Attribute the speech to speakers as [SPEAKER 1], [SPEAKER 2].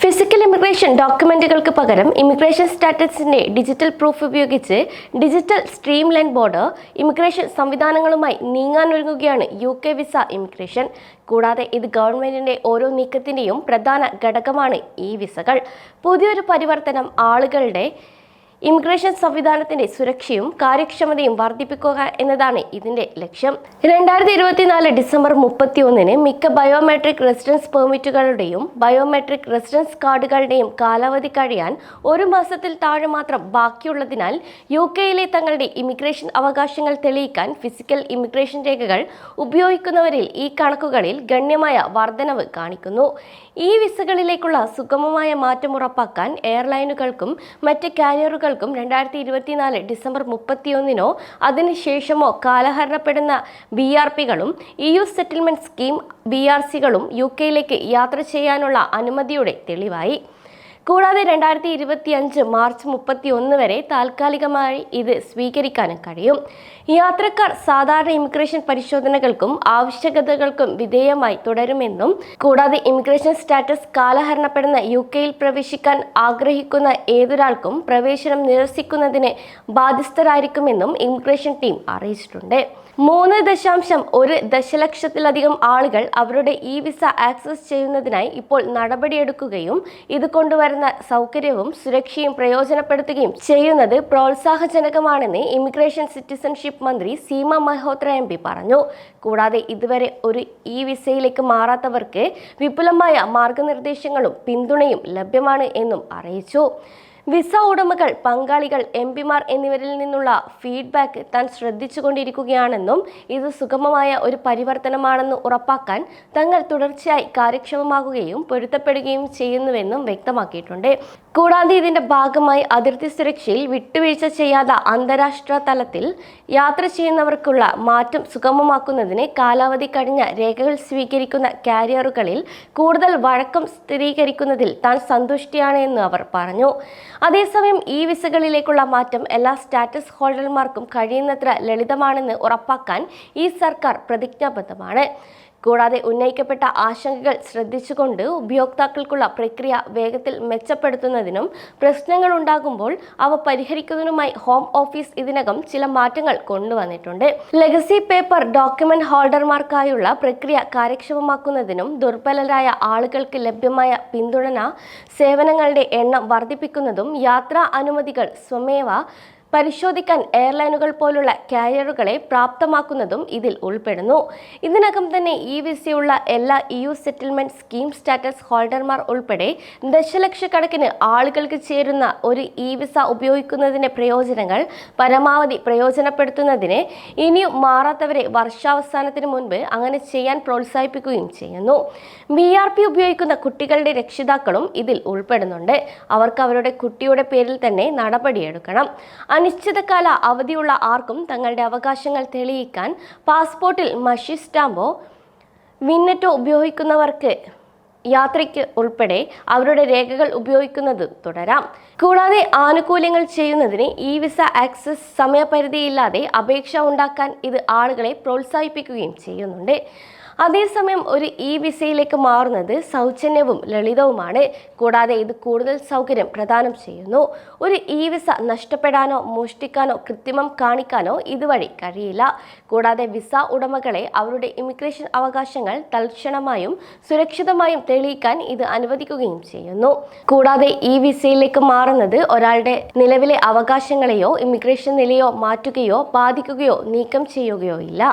[SPEAKER 1] Physical immigration ഡോക്യുമെന്റുകൾക്ക് പകരം immigration സ്റ്റാറ്റസിന്റെ ഡിജിറ്റൽ പ്രൂഫ് ഉപയോഗിച്ച് ഡിജിറ്റൽ സ്ട്രീംലൈൻ ബോർഡർ ഇമിഗ്രേഷൻ സംവിധാനങ്ങളുമായി നീങ്ങാനൊരുങ്ങുകയാണ് UK വിസ ഇമിഗ്രേഷൻ. കൂടാതെ ഇത് ഗവൺമെന്റിന്റെ ഓരോ നീക്കത്തിന്റെയും പ്രധാന ഘടകമാണ് ഈ വിസകൾ. പുതിയൊരു പരിവർത്തനം ആളുകളുടെ ഇമിഗ്രേഷൻ സംവിധാനത്തിന്റെ സുരക്ഷയും കാര്യക്ഷമതയും വർദ്ധിപ്പിക്കുക എന്നതാണ് ഇതിന്റെ ലക്ഷ്യം. 2024 ഡിസംബർ 31 മിക്ക ബയോമെട്രിക് റെസിഡൻസ് പെർമിറ്റുകളുടെയും ബയോമെട്രിക് റെസിഡൻസ് കാർഡുകളുടെയും കാലാവധി കഴിയാൻ 1 മാസത്തിൽ താഴെ മാത്രം ബാക്കിയുള്ളതിനാൽ UK തങ്ങളുടെ ഇമിഗ്രേഷൻ അവകാശങ്ങൾ തെളിയിക്കാൻ ഫിസിക്കൽ ഇമിഗ്രേഷൻ രേഖകൾ ഉപയോഗിക്കുന്നവരിൽ ഈ കണക്കുകളിൽ ഗണ്യമായ വർധനവ് കാണിക്കുന്നു. ഈ വിസകളിലേക്കുള്ള സുഗമമായ മാറ്റം ഉറപ്പാക്കാൻ എയർലൈനുകൾക്കും മറ്റ് കാരിയറുകൾക്കും 2024 ഡിസംബർ 31 അതിനുശേഷമോ കാലഹരണപ്പെടുന്ന BRPകളും EU സെറ്റിൽമെന്റ് സ്കീം BRCകളും UK യാത്ര ചെയ്യാനുള്ള അനുമതിയുടെ തെളിവായി. കൂടാതെ 2025 മാർച്ച് 31 വരെ താൽക്കാലികമായി ഇത് സ്വീകരിക്കാനും കഴിയും. യാത്രക്കാർ സാധാരണ ഇമിഗ്രേഷൻ പരിശോധനകൾക്കും ആവശ്യകതകൾക്കും വിധേയമായി തുടരുമെന്നും കൂടാതെ ഇമിഗ്രേഷൻ സ്റ്റാറ്റസ് കാലഹരണപ്പെടുന്ന UK പ്രവേശിക്കാൻ ആഗ്രഹിക്കുന്ന ഏതൊരാൾക്കും പ്രവേശനം നിരസിക്കുന്നതിന് ബാധ്യസ്ഥരായിരിക്കുമെന്നും ഇമിഗ്രേഷൻ ടീം അറിയിച്ചിട്ടുണ്ട്. 3.1 ദശലക്ഷത്തിലധികം ആളുകൾ അവരുടെ ഈ വിസ ആക്സസ് ചെയ്യുന്നതിനായി ഇപ്പോൾ നടപടിയെടുക്കുകയും ഇത് കൊണ്ടുവരുന്ന സൗകര്യവും സുരക്ഷയും പ്രയോജനപ്പെടുത്തുകയും ചെയ്യുന്നത് പ്രോത്സാഹജനകമാണെന്ന് ഇമിഗ്രേഷൻ സിറ്റിസൺഷിപ്പ് മന്ത്രി സീമ മൽഹോത്ര MP പറഞ്ഞു. കൂടാതെ ഇതുവരെ ഒരു ഈ വിസയിലേക്ക് മാറാത്തവർക്ക് വിപുലമായ മാർഗനിർദ്ദേശങ്ങളും പിന്തുണയും ലഭ്യമാണ് എന്നും അറിയിച്ചു. വിസ ഉടമകൾ, പങ്കാളികൾ, MPമാർ എന്നിവരിൽ നിന്നുള്ള ഫീഡ്ബാക്ക് താൻ ശ്രദ്ധിച്ചുകൊണ്ടിരിക്കുകയാണെന്നും ഇത് സുഗമമായ ഒരു പരിവർത്തനമാണെന്ന് ഉറപ്പാക്കാൻ തങ്ങൾ തുടർച്ചയായി കാര്യക്ഷമമാകുകയും പൊരുത്തപ്പെടുകയും ചെയ്യുന്നുവെന്നും വ്യക്തമാക്കിയിട്ടുണ്ട്. കൂടാതെ ഇതിന്റെ ഭാഗമായി അതിർത്തി സുരക്ഷയിൽ വിട്ടുവീഴ്ച ചെയ്യാതെ അന്താരാഷ്ട്ര തലത്തിൽ യാത്ര ചെയ്യുന്നവർക്കുള്ള മാറ്റം സുഗമമാക്കുന്നതിന് കാലാവധി കഴിഞ്ഞ രേഖകൾ സ്വീകരിക്കുന്ന കാരിയറുകളിൽ കൂടുതൽ വഴക്കം സ്ഥിരീകരിക്കുന്നതിൽ താൻ സന്തുഷ്ടിയാണ് എന്ന് അവർ പറഞ്ഞു. അതേസമയം ഈ വിസകളിലേക്കുള്ള മാറ്റം എല്ലാ സ്റ്റാറ്റസ് ഹോൾഡർമാർക്കും കഴിയുന്നത്ര ലളിതമാണെന്ന് ഉറപ്പാക്കാൻ ഈ സർക്കാർ പ്രതിജ്ഞാബദ്ധമാണ്. കൂടാതെ ഉന്നയിക്കപ്പെട്ട ആശങ്കകൾ ശ്രദ്ധിച്ചുകൊണ്ട് ഉപയോക്താക്കൾക്കുള്ള പ്രക്രിയ വേഗത്തിൽ മെച്ചപ്പെടുത്തുന്നതിനും പ്രശ്നങ്ങൾ ഉണ്ടാകുമ്പോൾ അവ പരിഹരിക്കുന്നതിനുമായി ഹോം ഓഫീസ് ഇതിനകം ചില മാറ്റങ്ങൾ കൊണ്ടുവന്നിട്ടുണ്ട്. ലെഗസി പേപ്പർ ഡോക്യുമെന്റ് ഹോൾഡർമാർക്കായുള്ള പ്രക്രിയ കാര്യക്ഷമമാക്കുന്നതിനും ദുർബലരായ ആളുകൾക്ക് ലഭ്യമായ പിന്തുണ സേവനങ്ങളുടെ എണ്ണം വർദ്ധിപ്പിക്കുന്നതും യാത്രാ അനുമതികൾ സ്വമേവ പരിശോധിക്കാൻ എയർലൈനുകൾ പോലുള്ള കാരിയറുകളെ പ്രാപ്തമാക്കുന്നതും ഇതിൽ ഉൾപ്പെടുന്നു. ഇതിനകം തന്നെ ഈ വിസയുള്ള എല്ലാ EU സെറ്റിൽമെന്റ് സ്കീം സ്റ്റാറ്റസ് ഹോൾഡർമാർ ഉൾപ്പെടെ ദശലക്ഷക്കണക്കിന് ആളുകൾക്ക് ചേരുന്ന ഒരു ഈ വിസ ഉപയോഗിക്കുന്നതിന്റെ പ്രയോജനങ്ങൾ പരമാവധി പ്രയോജനപ്പെടുത്തുന്നതിന് ഇനിയും മാറാത്തവരെ വർഷാവസാനത്തിന് മുൻപ് അങ്ങനെ ചെയ്യാൻ പ്രോത്സാഹിപ്പിക്കുകയും ചെയ്യുന്നു. BRP ഉപയോഗിക്കുന്ന കുട്ടികളുടെ രക്ഷിതാക്കളും ഇതിൽ ഉൾപ്പെടുന്നുണ്ട്. അവർക്ക് അവരുടെ കുട്ടിയുടെ പേരിൽ തന്നെ നടപടിയെടുക്കണം. അനിശ്ചിതകാല അവധിയുള്ള ആർക്കും തങ്ങളുടെ അവകാശങ്ങൾ തെളിയിക്കാൻ പാസ്പോർട്ടിൽ മഷി സ്റ്റാമ്പോ വിന്നറ്റോ ഉപയോഗിക്കുന്നവർക്ക് യാത്രയ്ക്ക് ഉൾപ്പെടെ അവരുടെ രേഖകൾ ഉപയോഗിക്കുന്നത് തുടരാം. കൂടാതെ ആനുകൂല്യങ്ങൾ ചെയ്യുന്നതിന് ഈ വിസ ആക്സസ് സമയപരിധിയില്ലാതെ അപേക്ഷ ഉണ്ടാക്കാൻ ഇത് ആളുകളെ പ്രോത്സാഹിപ്പിക്കുകയും ചെയ്യുന്നുണ്ട്. അതേസമയം ഒരു ഈ വിസയിലേക്ക് മാറുന്നത് സൗജന്യവും ലളിതവുമാണ്. കൂടാതെ ഇത് കൂടുതൽ സൗകര്യം പ്രദാനം ചെയ്യുന്നു. ഒരു ഈ വിസ നഷ്ടപ്പെടാനോ മോഷ്ടിക്കാനോ കൃത്രിമം കാണിക്കാനോ ഇതുവഴി കഴിയില്ല. കൂടാതെ വിസ ഉടമകളെ അവരുടെ ഇമിഗ്രേഷൻ അവകാശങ്ങൾ തൽക്ഷണമായും സുരക്ഷിതമായും തെളിയിക്കാൻ ഇത് അനുവദിക്കുകയും ചെയ്യുന്നു. കൂടാതെ ഈ വിസയിലേക്ക് മാറുന്നത് ഒരാളുടെ നിലവിലെ അവകാശങ്ങളെയോ ഇമിഗ്രേഷൻ നിലയോ മാറ്റുകയോ ബാധിക്കുകയോ നീക്കം ചെയ്യുകയോ ഇല്ല.